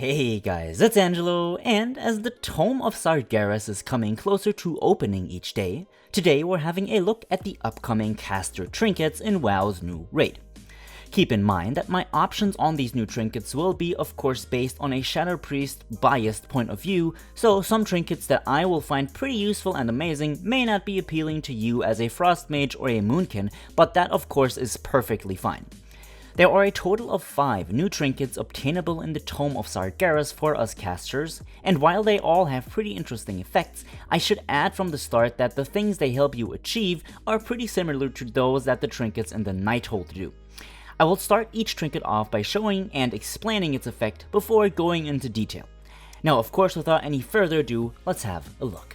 Hey guys, it's Angelo, and as the Tome of Sargeras is coming closer to opening each day, today we're having a look at the upcoming caster trinkets in WoW's new raid. Keep in mind that my options on these new trinkets will be of course based on a Shadow Priest biased point of view, so some trinkets that I will find pretty useful and amazing may not be appealing to you as a Frost Mage or a Moonkin, but that of course is perfectly fine. There are a total of 5 new trinkets obtainable in the Tome of Sargeras for us casters, and while they all have pretty interesting effects, I should add from the start that the things they help you achieve are pretty similar to those that the trinkets in the Nighthold do. I will start each trinket off by showing and explaining its effect before going into detail. Now of course without any further ado, let's have a look.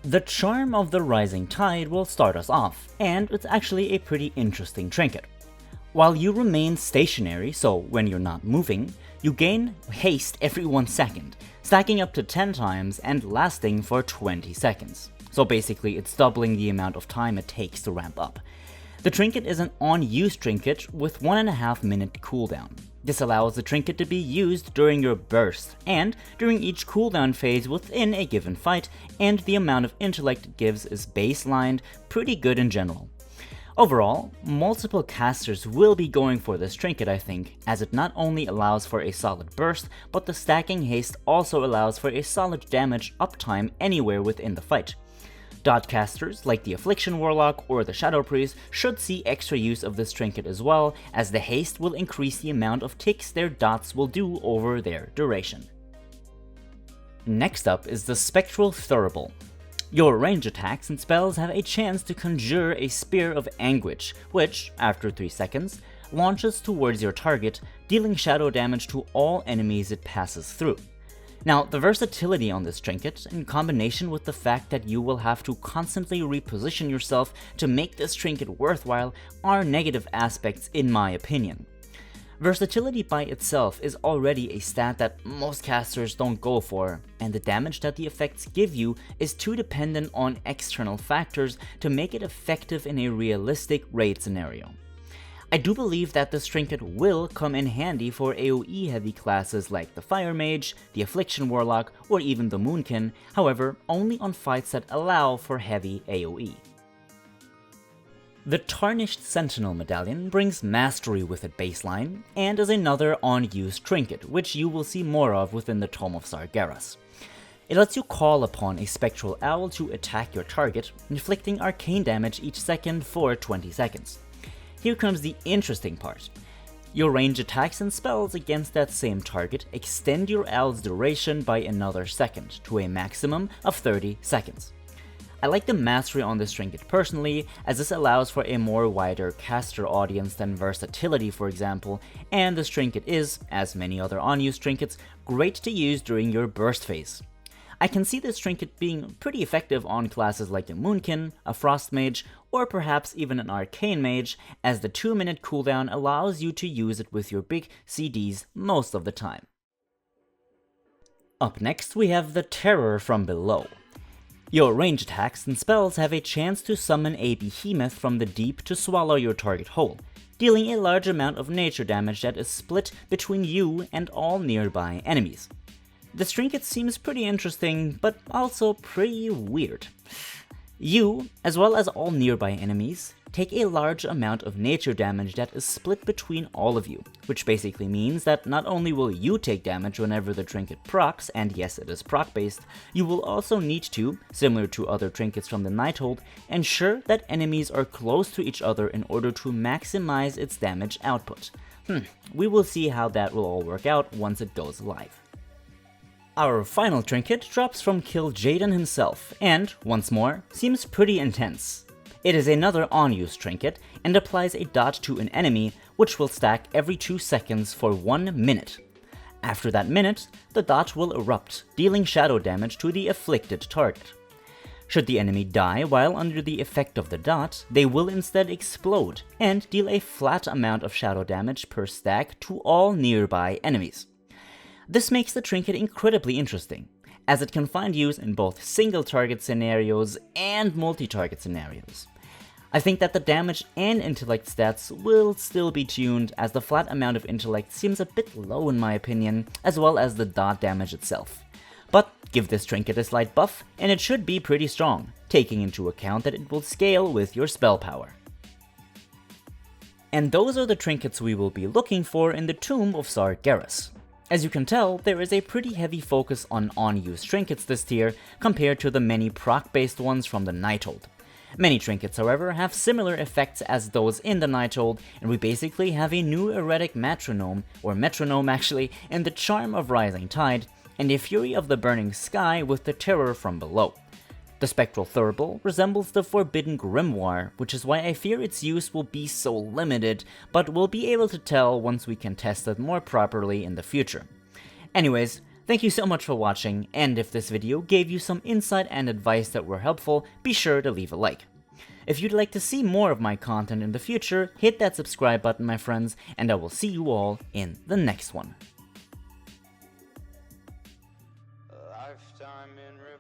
The Charm of the Rising Tide will start us off, and it's actually a pretty interesting trinket. While you remain stationary, so when you're not moving, you gain haste every 1 second, stacking up to 10 times and lasting for 20 seconds. So basically it's doubling the amount of time it takes to ramp up. The trinket is an on-use trinket with 1.5 minute cooldown. This allows the trinket to be used during your burst, and during each cooldown phase within a given fight, and the amount of intellect it gives is baselined pretty good in general. Overall, multiple casters will be going for this trinket I think, as it not only allows for a solid burst, but the stacking haste also allows for a solid damage uptime anywhere within the fight. Dot casters like the Affliction Warlock or the Shadow Priest should see extra use of this trinket as well, as the haste will increase the amount of ticks their dots will do over their duration. Next up is the Spectralstorable. Your range attacks and spells have a chance to conjure a Spear of Anguish, which, after 3 seconds, launches towards your target, dealing shadow damage to all enemies it passes through. Now, the versatility on this trinket, in combination with the fact that you will have to constantly reposition yourself to make this trinket worthwhile, are negative aspects in my opinion. Versatility by itself is already a stat that most casters don't go for, and the damage that the effects give you is too dependent on external factors to make it effective in a realistic raid scenario. I do believe that this trinket will come in handy for AoE heavy classes like the Fire Mage, the Affliction Warlock, or even the Moonkin, however only on fights that allow for heavy AoE. The Tarnished Sentinel medallion brings mastery with it baseline, and is another on-use trinket, which you will see more of within the Tome of Sargeras. It lets you call upon a Spectral Owl to attack your target, inflicting arcane damage each second for 20 seconds. Here comes the interesting part. Your range attacks and spells against that same target extend your owl's duration by another second, to a maximum of 30 seconds. I like the mastery on this trinket personally, as this allows for a more wider caster audience than versatility for example, and this trinket is, as many other on-use trinkets, great to use during your burst phase. I can see this trinket being pretty effective on classes like a Moonkin, a Frost Mage, or perhaps even an Arcane Mage, as the 2-minute cooldown allows you to use it with your big CDs most of the time. Up next we have the Terror from Below. Your range attacks and spells have a chance to summon a behemoth from the deep to swallow your target whole, dealing a large amount of nature damage that is split between you and all nearby enemies. This trinket seems pretty interesting, but also pretty weird. You, as well as all nearby enemies, take a large amount of nature damage that is split between all of you, which basically means that not only will you take damage whenever the trinket procs, and yes it is proc based, you will also need to, similar to other trinkets from the Nighthold, ensure that enemies are close to each other in order to maximize its damage output. We will see how that will all work out once it goes live. Our final trinket drops from Kil Jaeden himself, and, once more, seems pretty intense. It is another on-use trinket, and applies a dot to an enemy, which will stack every 2 seconds for 1 minute. After that minute, the dot will erupt, dealing shadow damage to the afflicted target. Should the enemy die while under the effect of the dot, they will instead explode, and deal a flat amount of shadow damage per stack to all nearby enemies. This makes the trinket incredibly interesting, as it can find use in both single target scenarios and multi-target scenarios. I think that the damage and intellect stats will still be tuned, as the flat amount of intellect seems a bit low in my opinion, as well as the dot damage itself. But give this trinket a slight buff, and it should be pretty strong, taking into account that it will scale with your spell power. And those are the trinkets we will be looking for in the Tomb of Sargeras. As you can tell, there is a pretty heavy focus on use trinkets this tier, compared to the many proc-based ones from the Nighthold. Many trinkets, however, have similar effects as those in the Nighthold, and we basically have a new erratic metronome actually, in the Charm of Rising Tide, and a Fury of the Burning Sky with the Terror from Below. The Spectralstorable resembles the Forbidden Grimoire, which is why I fear its use will be so limited, but we'll be able to tell once we can test it more properly in the future. Anyways, thank you so much for watching, and if this video gave you some insight and advice that were helpful, be sure to leave a like. If you'd like to see more of my content in the future, hit that subscribe button, my friends, and I will see you all in the next one. Lifetime in repeat.